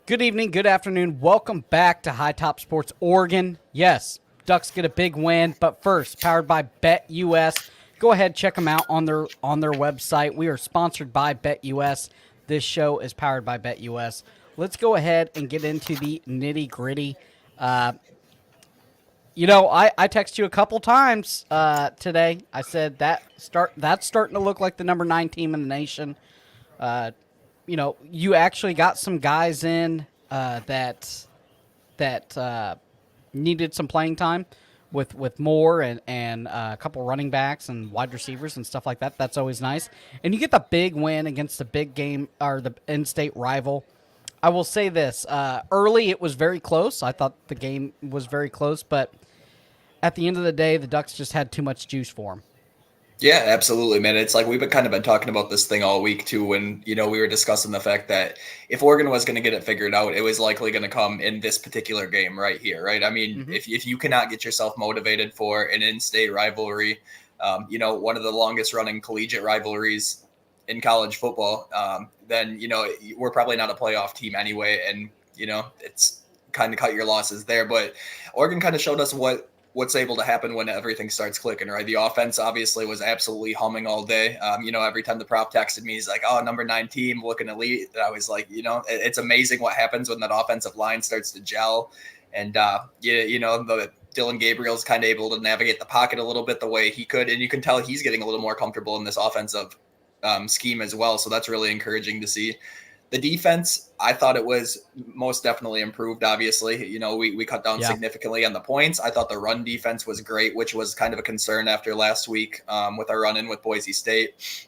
Good evening, good afternoon. Welcome back to High Top Sports Oregon. Yes, Ducks get a big win, but first, powered by BetUS. Go ahead, check them out on their website. We are sponsored by BetUS. This show is powered by BetUS. Let's go ahead and get into the nitty gritty. Uh, I text you a couple times today. I said that's starting to look like the number 9 team in the nation. Uh, you actually got some guys in that needed some playing time with Moore and a couple running backs and wide receivers and stuff like that. That's always nice. And you get the big win against the big game or the in-state rival. I will say this: early, it was very close. I thought the game was very close, but at the end of the day, the Ducks just had too much juice for them. Yeah, absolutely, man. It's like we've been kind of been talking about this thing all week too. When we were discussing the fact that if Oregon was going to get it figured out, it was likely going to come in this particular game right here, right? I mean, Mm-hmm. if you cannot get yourself motivated for an in-state rivalry, one of the longest running collegiate rivalries in college football, then we're probably not a playoff team anyway, and it's kind of cut your losses there. But Oregon kind of showed us what's able to happen when everything starts clicking, right? The offense obviously was absolutely humming all day. Every time the prop texted me, he's like, "Oh, number 9 team looking elite." And I was like, it's amazing what happens when that offensive line starts to gel, and the Dylan Gabriel's kind of able to navigate the pocket a little bit the way he could, and you can tell he's getting a little more comfortable in this offensive scheme as well. So that's really encouraging to see. The defense, I thought it was most definitely improved. Obviously, we cut down Yeah. significantly on the points. I thought the run defense was great, which was kind of a concern after last week with our run in with Boise State.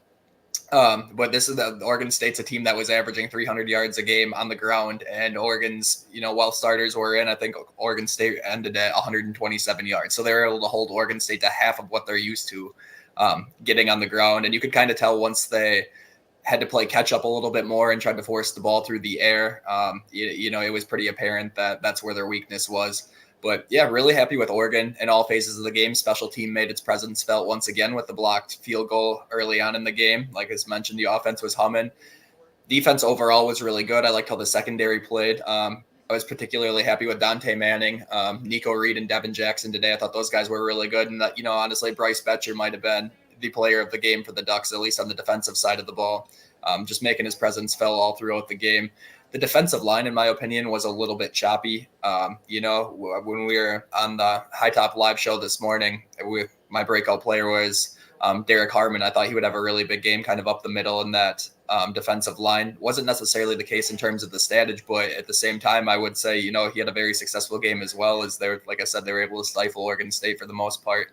But this is the Oregon State's a team that was averaging 300 yards a game on the ground, and Oregon's, while starters were in, I think Oregon State ended at 127 yards. So they were able to hold Oregon State to half of what they're used to getting on the ground. And you could kind of tell once they had to play catch up a little bit more and tried to force the ball through the air. It was pretty apparent that that's where their weakness was. But yeah, really happy with Oregon in all phases of the game. Special team made its presence felt once again with the blocked field goal early on in the game. Like as mentioned, the offense was humming. Defense overall was really good. I liked how the secondary played. I was particularly happy with Dante Manning, Nico Reed, and Devin Jackson today. I thought those guys were really good. And, honestly, Bryce Betcher might have been the player of the game for the Ducks, at least on the defensive side of the ball, just making his presence felt all throughout the game. The defensive line, in my opinion, was a little bit choppy. When we were on the High Top Live show this morning, my breakout player was Derek Harmon. I thought he would have a really big game kind of up the middle in that defensive line. Wasn't necessarily the case in terms of the statage, but at the same time, I would say, he had a very successful game as well as like I said, they were able to stifle Oregon State for the most part.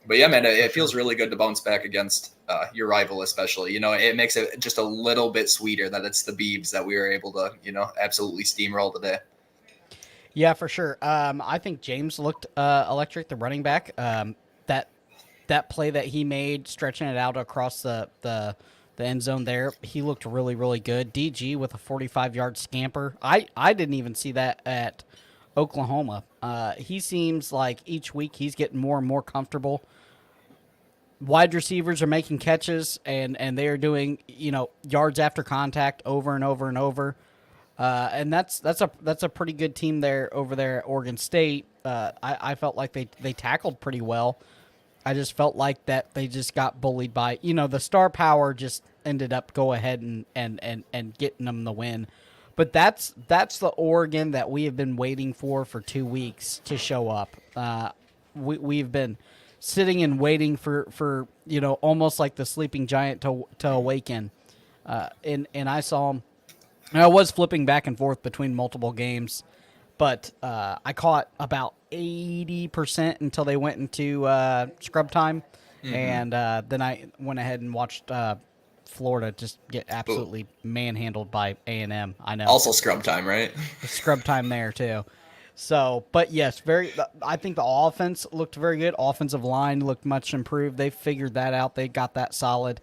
But yeah, man, it feels really good to bounce back against your rival, especially. It makes it just a little bit sweeter that it's the Beavs that we were able to, absolutely steamroll today. Yeah, for sure. I think James looked electric, the running back. That that play that he made, stretching it out across the end zone there, he looked really, really good. DG with a 45-yard scamper. I didn't even see that at Oklahoma. He seems like each week he's getting more and more comfortable. Wide receivers are making catches, and they are doing yards after contact over and over and over. And that's a pretty good team there over there at Oregon State. I felt like they tackled pretty well. I just felt like that they just got bullied by the star power just ended up go ahead and getting them the win. But that's the Oregon that we have been waiting for 2 weeks to show up. We've been sitting and waiting for almost like the sleeping giant to awaken. And I saw him. And I was flipping back and forth between multiple games, but I caught about 80% until they went into scrub time, and then I went ahead and watched Florida just get Ooh. absolutely manhandled by A&M. I know Also scrub time, right? scrub time there too. So, but yes, very. I think the offense looked very good. Offensive line looked much improved. They figured that out. They got that solid,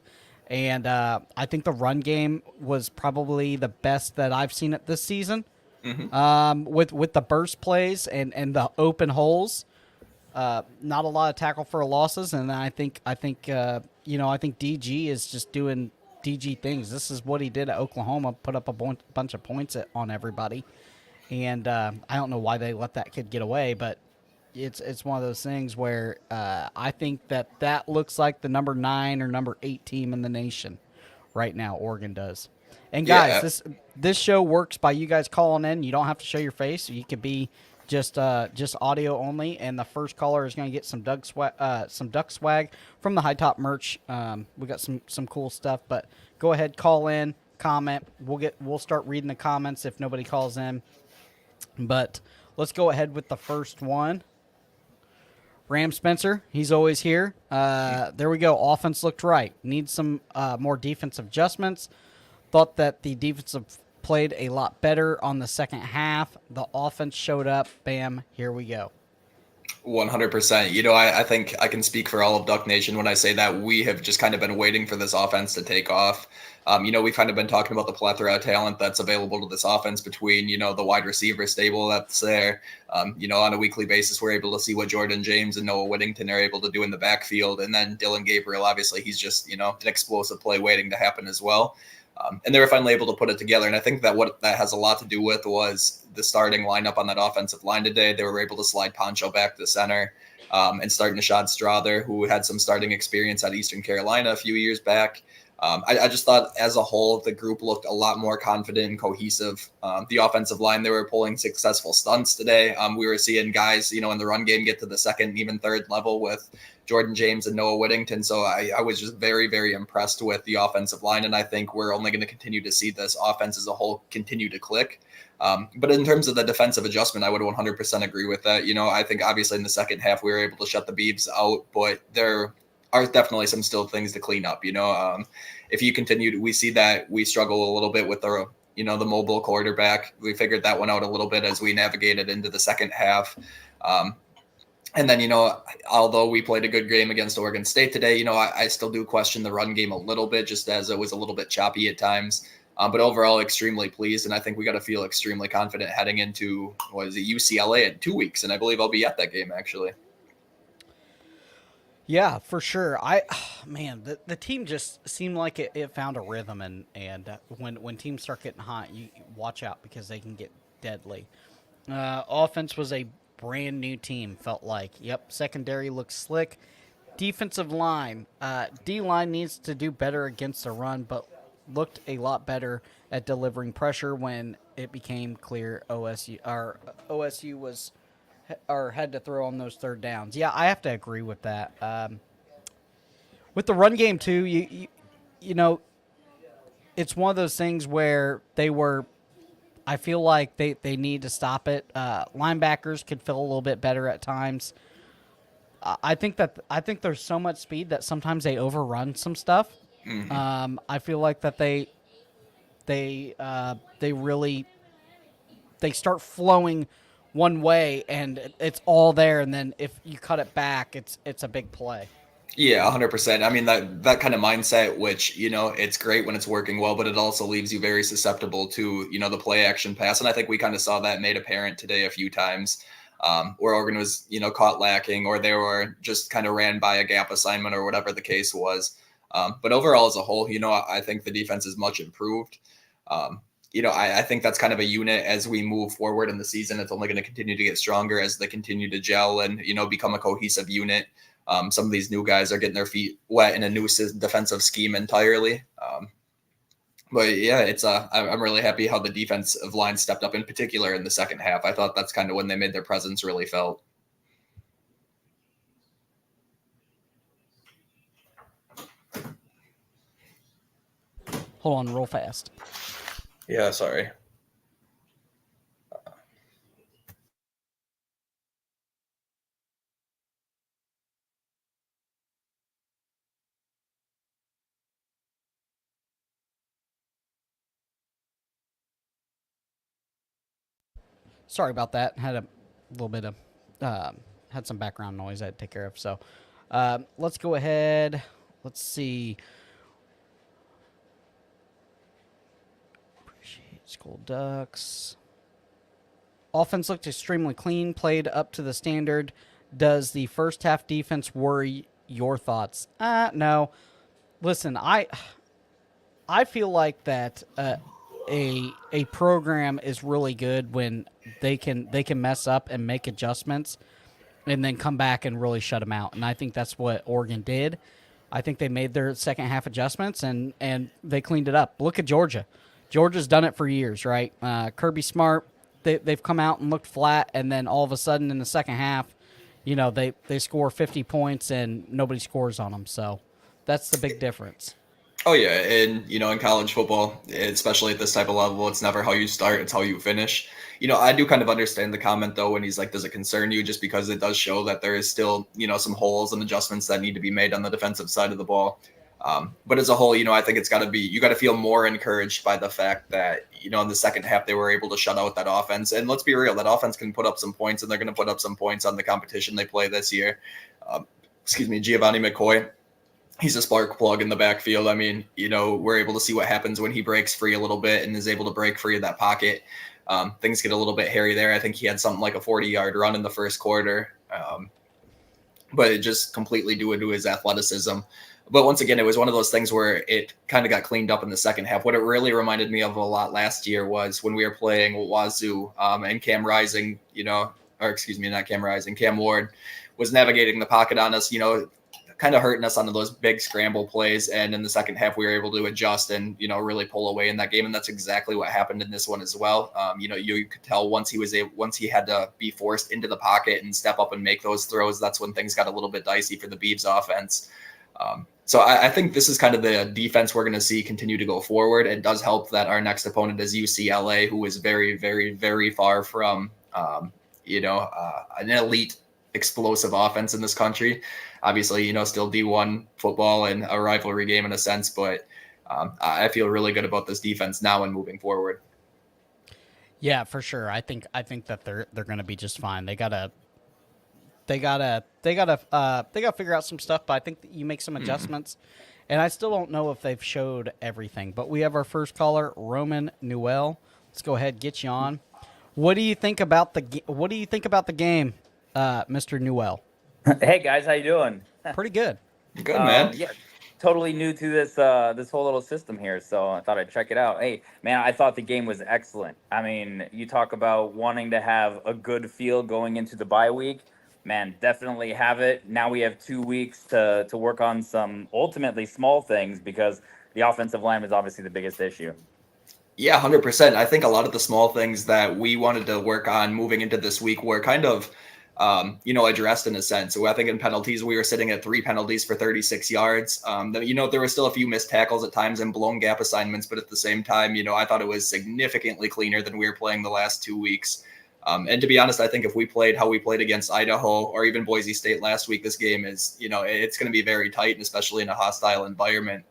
and I think the run game was probably the best that I've seen it this season. Mm-hmm. With the burst plays and the open holes, not a lot of tackle for losses, and I think DG is just doing DG things. This is what he did at Oklahoma, put up a bunch of points on everybody. And I don't know why they let that kid get away, but it's one of those things where I think that looks like the number 9 or number 8 team in the nation right now. Oregon does. And guys, Yeah, this show works by you guys calling in. You don't have to show your face. You could be just audio only, and the first caller is going to get some duck swag from the High Top merch. We got some cool stuff, but go ahead, call in, comment. We'll start reading the comments if nobody calls in. But let's go ahead with the first one. Ram Spencer, he's always here. There we go. Offense looked right. Needs some more defensive adjustments. Thought that the defensive played a lot better on the second half. The offense showed up. Bam, here we go. 100%. You know, I think I can speak for all of Duck Nation when I say that we have just kind of been waiting for this offense to take off. You know, we've kind of been talking about the plethora of talent that's available to this offense between, you know, the wide receiver stable that's there. You know, on a weekly basis, we're able to see what Jordan James and Noah Whittington are able to do in the backfield. And then Dylan Gabriel, obviously, he's just, you know, an explosive play waiting to happen as well. And they were finally able to put it together. And I think that what that has a lot to do with was the starting lineup on that offensive line today. They were able to slide Poncho back to the center and start Nishad Strother, who had some starting experience at Eastern Carolina a few years back. I just thought as a whole, the group looked a lot more confident and cohesive. The offensive line, they were pulling successful stunts today. We were seeing guys, you know, in the run game get to the second, even third level with Jordan James and Noah Whittington. So I was just very, very impressed with the offensive line. And I think we're only going to continue to see this offense as a whole continue to click. But in terms of the defensive adjustment, I would 100% agree with that. You know, I think obviously in the second half, we were able to shut the Beavs out, but there are definitely some still things to clean up. You know, if you continue, we see that we struggle a little bit with the, you know, the mobile quarterback. We figured that one out a little bit as we navigated into the second half. And then, you know, although we played a good game against Oregon State today, you know, I still do question the run game a little bit, just as it was a little bit choppy at times. But overall, extremely pleased. And I think we got to feel extremely confident heading into, what is it, UCLA in 2 weeks. And I believe I'll be at that game, actually. Yeah, for sure. Man, the team just seemed like it found a rhythm, and when teams start getting hot, you watch out because they can get deadly. Offense was a brand new team, felt like. Yep, secondary looks slick. Defensive line, D-line needs to do better against the run, but looked a lot better at delivering pressure when it became clear OSU was or had to throw on those third downs. Yeah, I have to agree with that. With the run game too, you know, it's one of those things where they were. I feel like they need to stop it. Linebackers could feel a little bit better at times. I think there's so much speed that sometimes they overrun some stuff. Mm-hmm. I feel like that they really start flowing one way and it's all there, and then if you cut it back, it's a big play. Yeah, 100%. I mean, that kind of mindset, which, you know, it's great when it's working well, but it also leaves you very susceptible to, you know, the play action pass. And I think we kind of saw that made apparent today a few times where Oregon was, you know, caught lacking, or they were just kind of ran by a gap assignment or whatever the case was. But overall, as a whole, you know, I think the defense is much improved. You know, I think that's kind of a unit as we move forward in the season. It's only going to continue to get stronger as they continue to gel and, you know, become a cohesive unit. Some of these new guys are getting their feet wet in a new defensive scheme entirely. But yeah, I'm really happy how the defensive line stepped up, in particular in the second half. I thought that's kind of when they made their presence really felt. Hold on real fast. Yeah, sorry. Sorry about that. Had a little bit of had some background noise I had to take care of. So let's go ahead. Let's see. Appreciate School Ducks. Offense looked extremely clean, played up to the standard. Does the first half defense worry your thoughts? No. Listen, I feel like that a program is really good when they can mess up and make adjustments and then come back and really shut them out. And I think that's what Oregon did. I think they made their second half adjustments and they cleaned it up. Look at Georgia. Georgia's done it for years, right? Kirby Smart, they've come out and looked flat, and then all of a sudden in the second half, they score 50 points and nobody scores on them. So that's the big difference. Oh yeah, and in college football, especially at this type of level, it's never how you start; it's how you finish. I do kind of understand the comment though when he's like, "Does it concern you?" Just because it does show that there is still some holes and adjustments that need to be made on the defensive side of the ball. But as a whole, I think it's got to be you got to feel more encouraged by the fact that in the second half they were able to shut out that offense. And let's be real, that offense can put up some points, and they're going to put up some points on the competition they play this year. Excuse me, Giovanni McCoy. He's a spark plug in the backfield. I mean, we're able to see what happens when he breaks free a little bit and is able to break free of that pocket. Things get a little bit hairy there. I think he had something like a 40-yard run in the first quarter, but it just completely due to his athleticism. But once again, it was one of those things where it kind of got cleaned up in the second half. What it really reminded me of a lot last year was when we were playing Wazoo and Cam Rising, or excuse me, not Cam Rising, Cam Ward was navigating the pocket on us, kind of hurting us on those big scramble plays. And in the second half, we were able to adjust and, really pull away in that game. And that's exactly what happened in this one as well. You could tell once he had to be forced into the pocket and step up and make those throws, that's when things got a little bit dicey for the Beavs offense. So I think this is kind of the defense we're going to see continue to go forward. It does help that our next opponent is UCLA, who is very, very, very far from, an elite explosive offense in this country. Obviously, still D1 football and a rivalry game in a sense, but I feel really good about this defense now and moving forward. Yeah, for sure. I think that they're going to be just fine. They gotta figure out some stuff, but I think that you make some adjustments. And I still don't know if they've showed everything. But we have our first caller, Roman Newell. Let's go ahead, get you on. What do you think about the game, Mr. Newell? Hey guys, how you doing? Pretty good. Good, man. Yeah, totally new to this whole little system here, so I thought I'd check it out. Hey, man, I thought the game was excellent. I mean, you talk about wanting to have a good feel going into the bye week. Man, definitely have it. Now we have 2 weeks to work on some ultimately small things because the offensive line is obviously the biggest issue. Yeah, 100%. I think a lot of the small things that we wanted to work on moving into this week were kind of, addressed in a sense. So I think in penalties, we were sitting at 3 penalties for 36 yards. There were still a few missed tackles at times and blown gap assignments, but at the same time, I thought it was significantly cleaner than we were playing the last 2 weeks. And to be honest, I think if we played how we played against Idaho or even Boise State last week, this game is, it's going to be very tight, and especially in a hostile environment.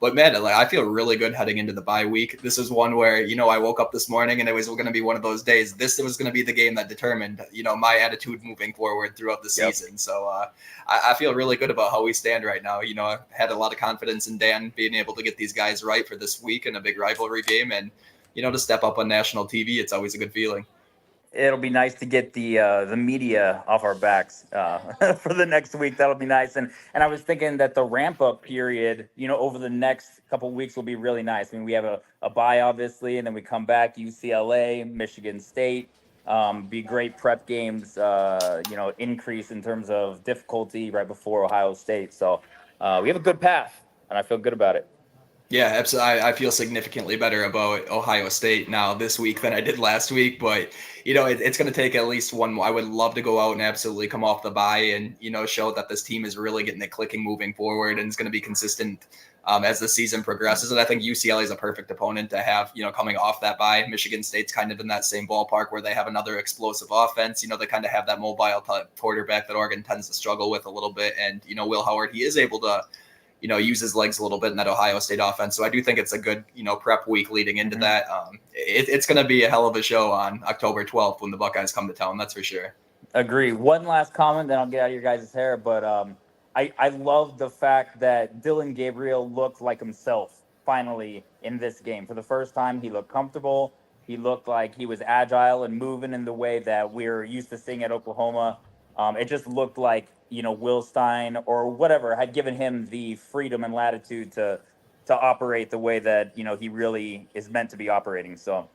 But man, I feel really good heading into the bye week. This is one where, I woke up this morning and it was going to be one of those days. This was going to be the game that determined, my attitude moving forward throughout the season. Yep. So I feel really good about how we stand right now. I had a lot of confidence in Dan being able to get these guys right for this week in a big rivalry game. And, to step up on national TV, it's always a good feeling. It'll be nice to get the media off our backs for the next week. That'll be nice. And I was thinking that the ramp up period, over the next couple of weeks will be really nice. I mean, we have a bye obviously, and then we come back UCLA, Michigan State. Be great prep games. Increase in terms of difficulty right before Ohio State. So we have a good path, and I feel good about it. Yeah, absolutely. I feel significantly better about Ohio State now this week than I did last week. But, it's going to take at least one more. I would love to go out and absolutely come off the bye and, show that this team is really getting it clicking moving forward and it's going to be consistent as the season progresses. And I think UCLA is a perfect opponent to have, coming off that bye. Michigan State's kind of in that same ballpark where they have another explosive offense. They kind of have that mobile type quarterback that Oregon tends to struggle with a little bit. And, Will Howard, he is able to use his legs a little bit in that Ohio State offense. So I do think it's a good, prep week leading into that. It's going to be a hell of a show on October 12th when the Buckeyes come to town. That's for sure. Agree. One last comment, then I'll get out of your guys' hair. But I love the fact that Dylan Gabriel looked like himself finally in this game. For the first time, he looked comfortable. He looked like he was agile and moving in the way that we're used to seeing at Oklahoma. It just looked like, Will Stein or whatever had given him the freedom and latitude to operate the way that, he really is meant to be operating. So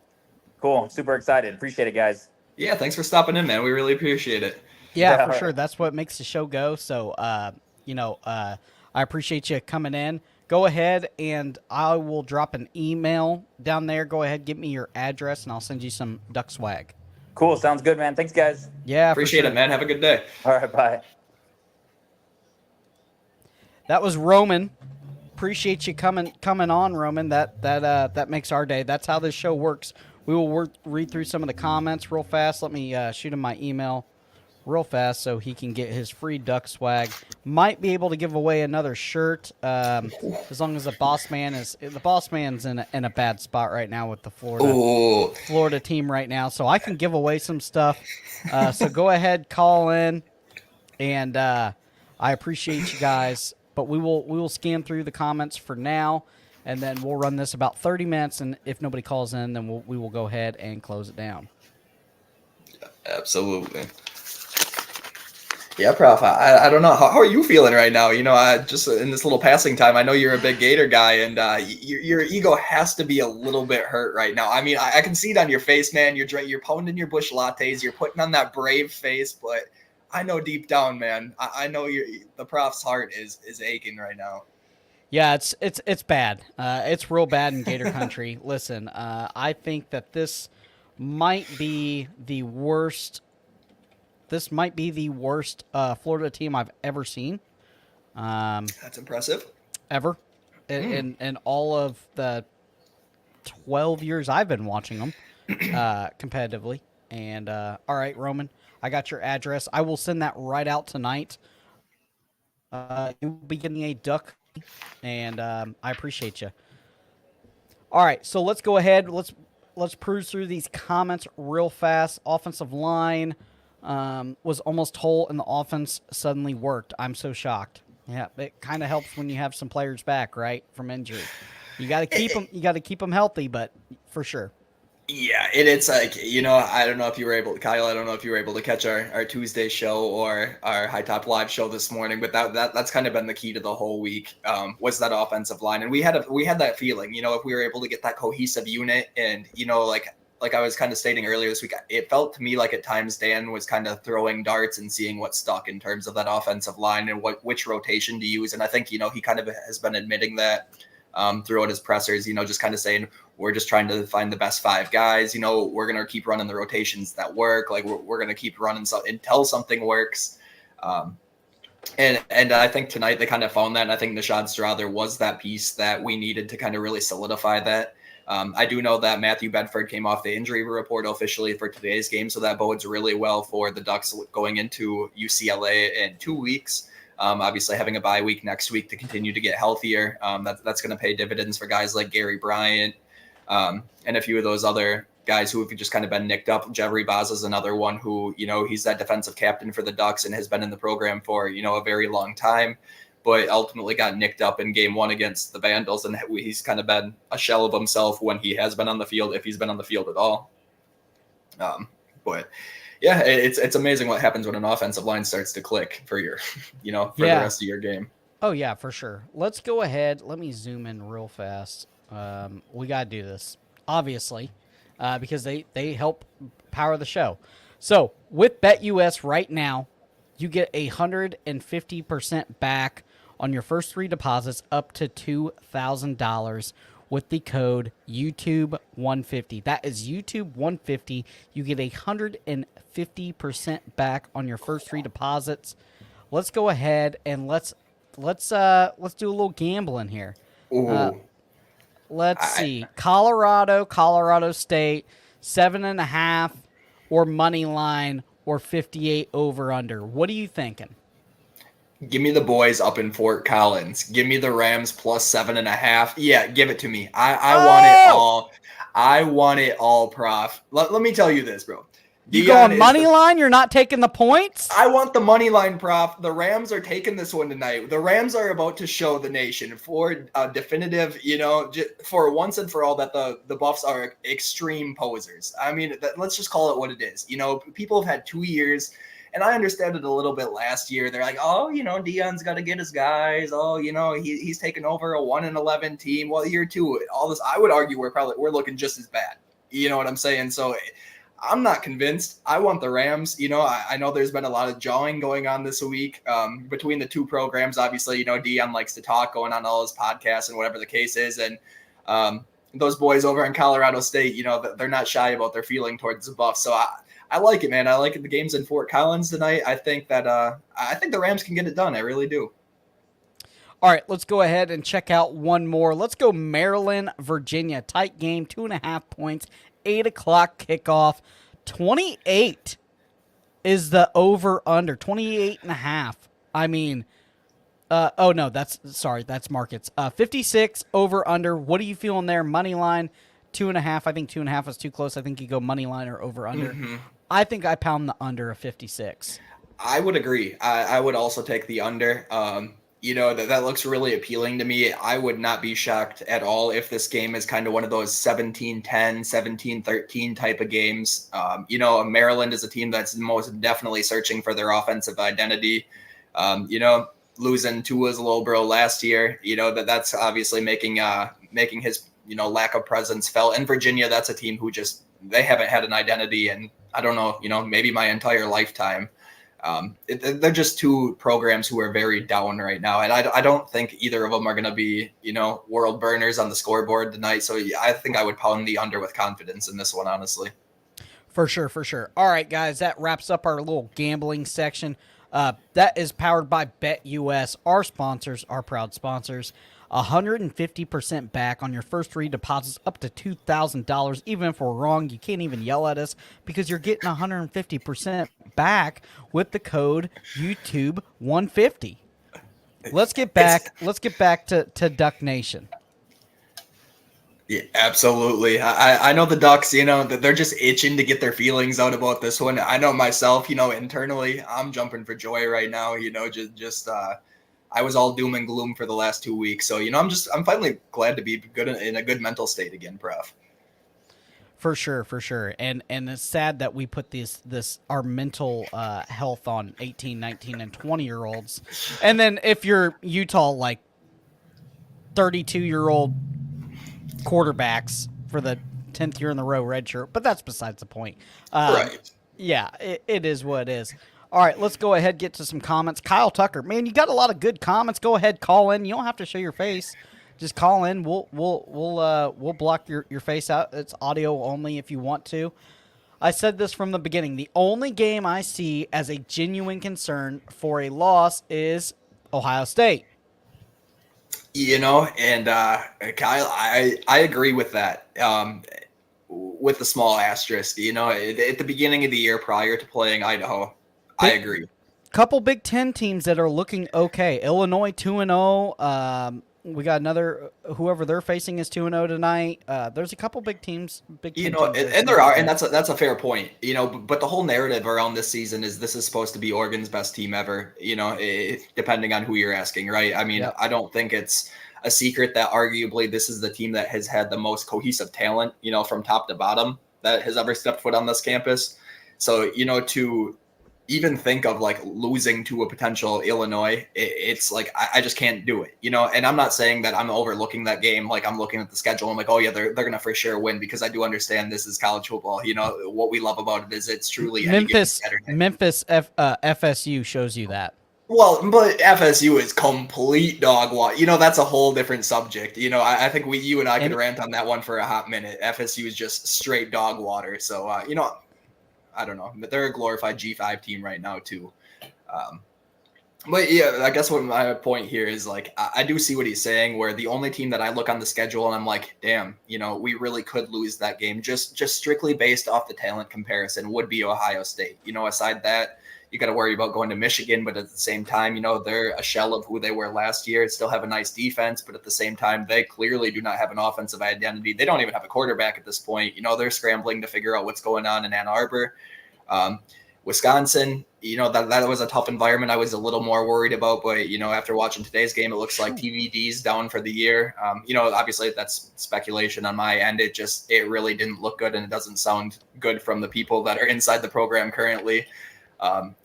cool. Super excited. Appreciate it, guys. Yeah, thanks for stopping in, man. We really appreciate it. Yeah, Yeah, for sure. That's what makes the show go. So, I appreciate you coming in. Go ahead and I will drop an email down there. Go ahead, give me your address, and I'll send you some duck swag. Cool. Sounds good, man. Thanks, guys. Yeah, Appreciate for sure. it, man. Have a good day. All right. Bye. That was Roman. Appreciate you coming on, Roman. That makes our day. That's how this show works. We will read through some of the comments real fast. Let me shoot him my email real fast so he can get his free duck swag. Might be able to give away another shirt as long as the boss man's in a bad spot right now with the Florida team right now. So I can give away some stuff. So go ahead, call in, and I appreciate you guys. But we will scan through the comments for now, and then we'll run this about 30 minutes. And if nobody calls in, then we will go ahead and close it down. Absolutely. Yeah, Prof. I don't know. How are you feeling right now? I just in this little passing time, I know you're a big Gator guy, and your ego has to be a little bit hurt right now. I mean, I can see it on your face, man. You're pounding your Busch lattes. You're putting on that brave face, but I know deep down, man. I know the Prof's heart is aching right now. Yeah, it's bad. It's real bad in Gator country. Listen, I think that this might be the worst. This might be the worst Florida team I've ever seen. That's impressive. Ever, in all of the 12 years I've been watching them competitively. And all right, Roman, I got your address. I will send that right out tonight. You'll be getting a duck, and I appreciate you. All right, so let's go ahead. Let's peruse through these comments real fast. Offensive line was almost whole, and the offense suddenly worked. I'm so shocked. Yeah, it kind of helps when you have some players back, right, from injury. You got to keep them. You got to keep them healthy, but for sure. Yeah, it's like, I don't know if you were able, Kyle, I don't know if you were able to catch our Tuesday show or our High Top Live show this morning, but that's kind of been the key to the whole week, was that offensive line. And we had that feeling, if we were able to get that cohesive unit and, like I was kind of stating earlier this week, it felt to me like at times Dan was kind of throwing darts and seeing what stuck in terms of that offensive line and which rotation to use. And I think, he kind of has been admitting that throughout his pressers, just kind of saying, we're just trying to find the best 5 guys. We're going to keep running the rotations that work. Like we're going to keep running until something works. And I think tonight they kind of found that. And I think Nishad Strother was that piece that we needed to kind of really solidify that. I do know that Matthew Bedford came off the injury report officially for today's game. So that bodes really well for the Ducks going into UCLA in 2 weeks. Obviously having a bye week next week to continue to get healthier. That's going to pay dividends for guys like Gary Bryant and a few of those other guys who have just kind of been nicked up. Jeffrey Baza is another one who, he's that defensive captain for the Ducks and has been in the program for, a very long time, but ultimately got nicked up in game 1 against the Vandals. And he's kind of been a shell of himself when he has been on the field, if he's been on the field at all. But yeah, it's amazing what happens when an offensive line starts to click for your, the rest of your game. Oh yeah, for sure. Let's go ahead. Let me zoom in real fast. We got to do this, obviously, because they help power the show. So with BetUS right now, you get 150% back on your first 3 deposits up to $2,000 with the code YouTube150. That is YouTube150. You get 150% back on your first 3 deposits. Let's go ahead and let's do a little gambling here. Let's see. Colorado State, 7.5, or money line, or 58 over under. What are you thinking? Give me the boys up in Fort Collins. Give me the Rams plus 7.5. Yeah, give it to me. I want it all. I want it all, Prof. Let me tell you this, bro. You going money line? You're not taking the points? I want the money line, Prof. The Rams are taking this one tonight. The Rams are about to show the nation for a definitive, for once and for all that the Buffs are extreme posers. I mean, let's just call it what it is. People have had 2 years And I understand it a little bit last year. They're like, oh, Deion's got to get his guys. Oh, he's taken over a 1-11 team. Well, year two, all this, I would argue we're looking just as bad. You know what I'm saying? So I'm not convinced. I want the Rams. I know there's been a lot of jawing going on this week between the two programs. Obviously, Deion likes to talk, going on all his podcasts and whatever the case is. And those boys over in Colorado State, they're not shy about their feeling towards the Buffs. So I like it, man. I like it. The game's in Fort Collins tonight. I think that I think the Rams can get it done. I really do. All right, let's go ahead and check out one more. Let's go Maryland, Virginia. Tight game, 2.5 points, 8 o'clock kickoff. 28 is the over-under, 28.5. I mean, that's markets. 56 over-under. What are you feeling there? Money line, 2.5. I think 2.5 is too close. I think you go money line or over-under. Mm-hmm. I think I pound the under of 56. I would agree. I would also take the under. That looks really appealing to me. I would not be shocked at all if this game is kind of one of those 17-10, 17-13 type of games. Maryland is a team that's most definitely searching for their offensive identity. Losing Tua's little bro last year, that's obviously making his, lack of presence felt. In Virginia, that's a team who they haven't had an identity, and I don't know, maybe my entire lifetime. They're just two programs who are very down right now. And I don't think either of them are going to be, world burners on the scoreboard tonight. So I think I would pound the under with confidence in this one, honestly. For sure. All right, guys, that wraps up our little gambling section. That is powered by BetUS, our sponsors, our proud sponsors. 150% back on your first 3 deposits up to $2,000. Even if we're wrong, you can't even yell at us because you're getting 150% back with the code YouTube150. Let's get back to Duck Nation. Yeah, absolutely. I know the Ducks, that they're just itching to get their feelings out about this one. I know myself, internally, I'm jumping for joy right now, I was all doom and gloom for the last 2 weeks. So, I'm finally glad to be good in a good mental state again, Prof. For sure. And it's sad that we put our mental health on 18, 19, and 20-year-olds. And then if you're Utah, 32-year-old quarterbacks for the 10th year in the row redshirt. But that's besides the point. Right. Yeah, it is what it is. All right, let's go ahead and get to some comments. Kyle Tucker, man, you got a lot of good comments. Go ahead, call in. You don't have to show your face. Just call in. We'll block your face out. It's audio only if you want to. I said this from the beginning. The only game I see as a genuine concern for a loss is Ohio State. And Kyle, I agree with that. With the small asterisk, at the beginning of the year prior to playing Idaho, I agree. Couple Big Ten teams that are looking okay. Illinois 2-0. We got another, whoever they're facing is 2-0 tonight. There's a couple big teams. And there are, and that's a fair point. But the whole narrative around this season is this is supposed to be Oregon's best team ever. Depending on who you're asking, right? I mean, yep. I don't think it's a secret that arguably this is the team that has had the most cohesive talent, from top to bottom that has ever stepped foot on this campus. So, to even think of losing to a potential Illinois, it's I just can't do it, and I'm not saying that I'm overlooking that game. I'm looking at the schedule. I'm oh yeah, they're going to for sure win, because I do understand this is college football. What we love about it is it's truly Memphis FSU shows you that. Well, but FSU is complete dog water. That's a whole different subject. I think you and I could rant on that one for a hot minute. FSU is just straight dog water. So, I don't know, but they're a glorified G5 team right now too. But yeah, I guess what my point here is I do see what he's saying, where the only team that I look on the schedule and I'm like, damn, we really could lose that game just strictly based off the talent comparison would be Ohio State. Aside that, you got to worry about going to Michigan, but at the same time, they're a shell of who they were last year. Still have a nice defense, but at the same time, they clearly do not have an offensive identity. They don't even have a quarterback at this point. They're scrambling to figure out what's going on in Ann Arbor. Wisconsin, that was a tough environment. I was a little more worried about, but after watching today's game, it looks like TVD's down for the year. Obviously that's speculation on my end. It really didn't look good, and it doesn't sound good from the people that are inside the program currently.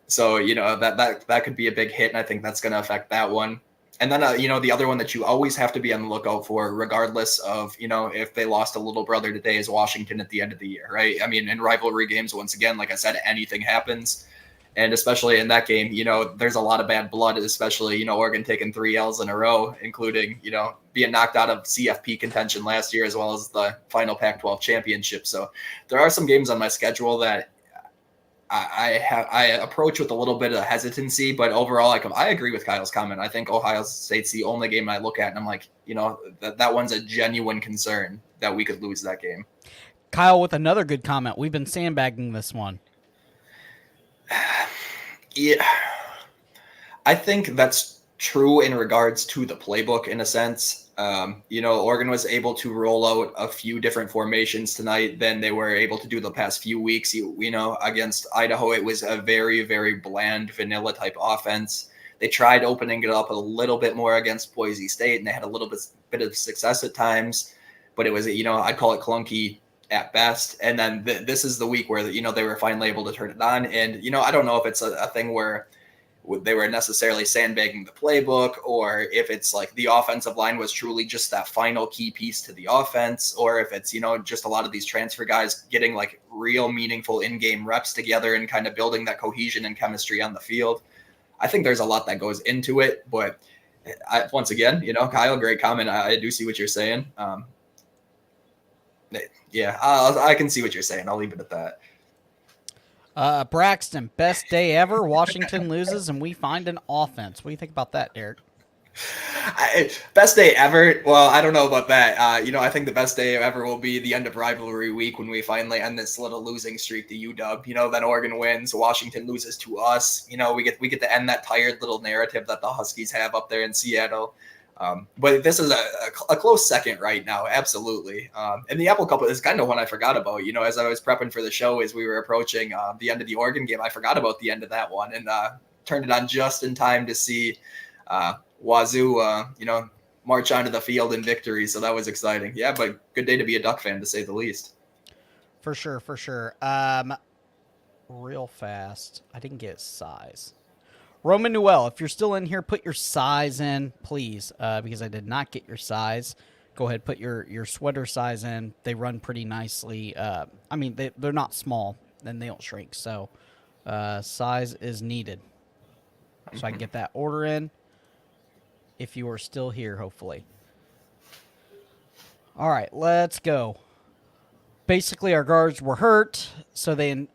So that could be a big hit, and I think that's going to affect that one. And then the other one that you always have to be on the lookout for, regardless of if they lost a little brother today, is Washington at the end of the year, right? I mean, in rivalry games, once again, like I said, anything happens. And especially in that game, there's a lot of bad blood, especially, Oregon taking 3 L's in a row, including, being knocked out of CFP contention last year, as well as the final Pac-12 championship. So there are some games on my schedule that I approach with a little bit of hesitancy, but overall, I agree with Kyle's comment. I think Ohio State's the only game I look at, and I'm like, that one's a genuine concern that we could lose that game. Kyle with another good comment. We've been sandbagging this one. Yeah, I think that's true in regards to the playbook in a sense. Oregon was able to roll out a few different formations tonight than they were able to do the past few weeks. Against Idaho, it was a very, very bland, vanilla type offense. They tried opening it up a little bit more against Boise State, and they had a little bit of success at times, but it was, I'd call it clunky at best. And then this is the week where, they were finally able to turn it on. And, I don't know if it's a thing where they were necessarily sandbagging the playbook, or if it's like the offensive line was truly just that final key piece to the offense, or if it's, just a lot of these transfer guys getting like real meaningful in-game reps together and kind of building that cohesion and chemistry on the field. I think there's a lot that goes into it, but once again, Kyle, great comment. I do see what you're saying. Yeah, I can see what you're saying. I'll leave it at that. Braxton, best day ever. Washington loses and we find an offense. What do you think about that, Derek? Best day ever. Well, I don't know about that. I think the best day ever will be the end of rivalry week when we finally end this little losing streak to UW. Then Oregon wins, Washington loses to us. We get to end that tired little narrative that the Huskies have up there in Seattle. But this is a close second right now, absolutely. And the Apple Cup is kind of one I forgot about. As I was prepping for the show, as we were approaching the end of the Oregon game, I forgot about the end of that one and turned it on just in time to see Wazoo, march onto the field in victory. So that was exciting. Yeah, but good day to be a Duck fan, to say the least. For sure. Real fast. I didn't get size. Roman Newell, if you're still in here, put your size in, please, because I did not get your size. Go ahead, put your sweater size in. They run pretty nicely. They're not small, and they don't shrink. So size is needed. So I can get that order in if you are still here, hopefully. All right, let's go. Basically, our guards were hurt, so they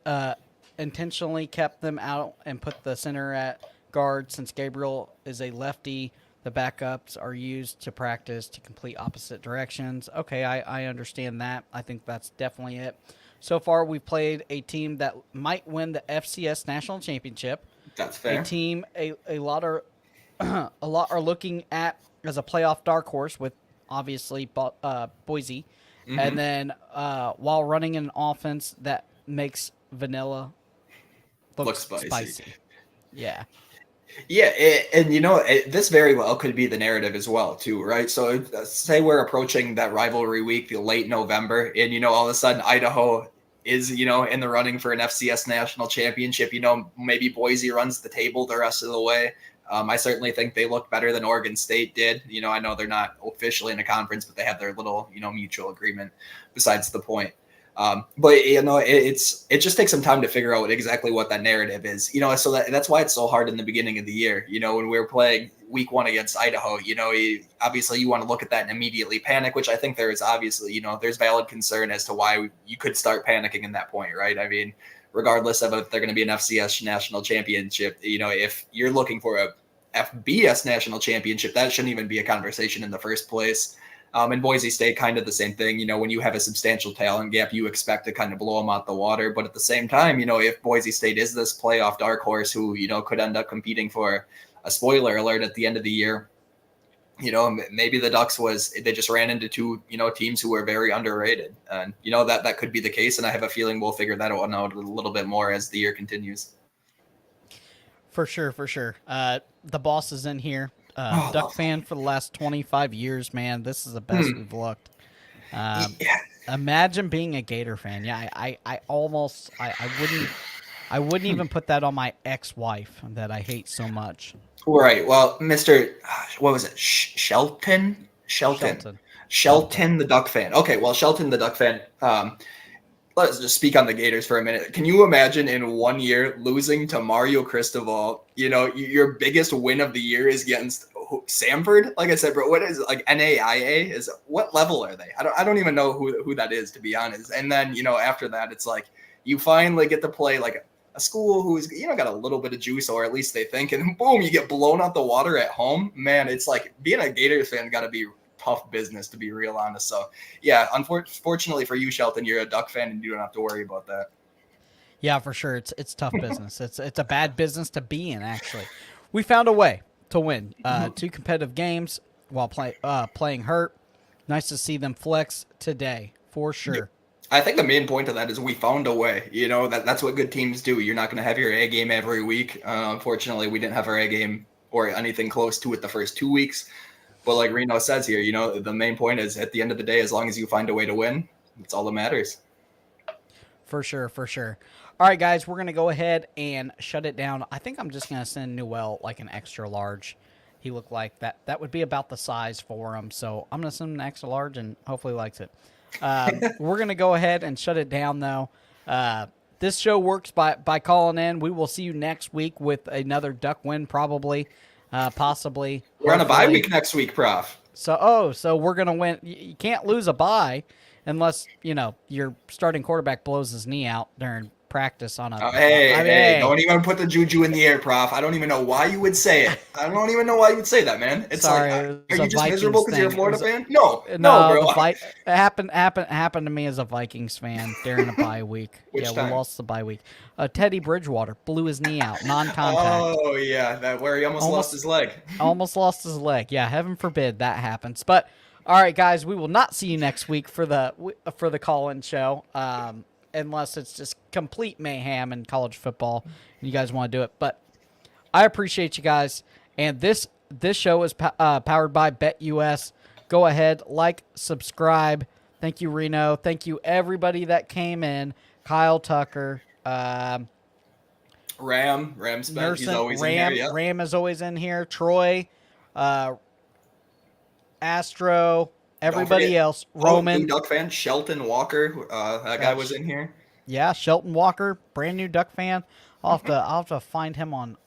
intentionally kept them out and put the center at guard. Since Gabriel is a lefty, the backups are used to practice to complete opposite directions. Okay, I understand that. I think that's definitely it. So far, we've played a team that might win the FCS National Championship. That's fair. A team a lot are looking at as a playoff dark horse with obviously Boise, and then while running an offense that makes vanilla look spicy. Yeah. Yeah, this very well could be the narrative as well, too, right? So say we're approaching that rivalry week, the late November, and, all of a sudden Idaho is, in the running for an FCS national championship. Maybe Boise runs the table the rest of the way. I certainly think they look better than Oregon State did. I know they're not officially in a conference, but they have their little, mutual agreement besides the point. But it just takes some time to figure out exactly what that narrative is, so that's why it's so hard in the beginning of the year, when we're playing week 1 against Idaho, obviously you want to look at that and immediately panic, which I think there is obviously, there's valid concern as to why you could start panicking in that point, right? I mean, regardless of if they're going to be an FCS national championship, if you're looking for a FBS national championship, that shouldn't even be a conversation in the first place. And Boise State, kind of the same thing. When you have a substantial talent gap, you expect to kind of blow them out the water. But at the same time, if Boise State is this playoff dark horse who, could end up competing for a spoiler alert at the end of the year, maybe the Ducks they just ran into two, teams who were very underrated. And, that could be the case. And I have a feeling we'll figure that one out a little bit more as the year continues. For sure. The boss is in here. Duck fan for the last 25 years, man. This is the best we've looked. Imagine being a Gator fan. Yeah, I I wouldn't even put that on my ex-wife that I hate so much. Right. Well, Mr. What was it? Shelton? Shelton. Shelton the Duck fan. Okay, well, Shelton the Duck fan. Let's just speak on the Gators for a minute. Can you imagine in 1 year losing to Mario Cristobal? You know, your biggest win of the year is against Samford. Like I said, bro, what is it, like NAIA? Is what level are they? I don't even know who that is, to be honest. And then, you know, after that, it's like you finally get to play like a school who's, you know, got a little bit of juice, or at least they think, and boom, you get blown out the water at home. Man, it's like being a Gators fan got to be tough business, to be real honest. So yeah, unfortunately for you, Shelton, you're a Duck fan and you don't have to worry about that. Yeah, for sure. It's tough business. It's a bad business to be in, actually. We found a way to win 2 competitive games while playing hurt. Nice to see them flex today, for sure. I think the main point of that is we found a way. You know, that's what good teams do. You're not going to have your A game every week. Unfortunately, we didn't have our A game or anything close to it the first 2 weeks. But like Reno says here, you know, the main point is at the end of the day, as long as you find a way to win, that's all that matters. For sure, for sure. All right, guys, we're going to go ahead and shut it down. I think I'm just going to send Newell like an extra large. He looked like that would be about the size for him. So I'm going to send him an extra large and hopefully he likes it. We're going to go ahead and shut it down, though. This show works by calling in. We will see you next week with another Duck win, probably. Possibly. We're on a bye week next week, Prof. So we're gonna win. You can't lose a bye unless your starting quarterback blows his knee out during practice on a. Hey, don't even put the juju in the air, Prof. I don't even know why you would say it. I don't even know why you would say that, man. It's sorry, like, it are was you a just Vikings miserable because you're a thing. Florida fan? No, bro. It happened to me as a Vikings fan during a bye week. Which time? We lost the bye week. Teddy Bridgewater blew his knee out, non-contact. Oh yeah, that where he almost lost his leg. Almost lost his leg. Yeah, heaven forbid that happens. But all right, guys, we will not see you next week for the call-in show, unless it's just complete mayhem in college football and you guys want to do it. But I appreciate you guys, and this show is powered by BetUS. Go ahead, like, subscribe. Thank you, Reno. Thank you, everybody that came in. Kyle Tucker. Ram's been, he's always in here. Yeah. Ram is always in here. Troy, Astro, everybody else. Roman, new Duck fan, Shelton Walker. That guy was in here. Yeah, Shelton Walker, brand new Duck fan. I'll have to find him on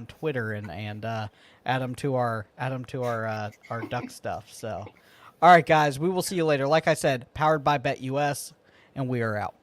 Twitter and add him to our Duck stuff. So, all right, guys, we will see you later. Like I said, powered by BetUS, and we are out.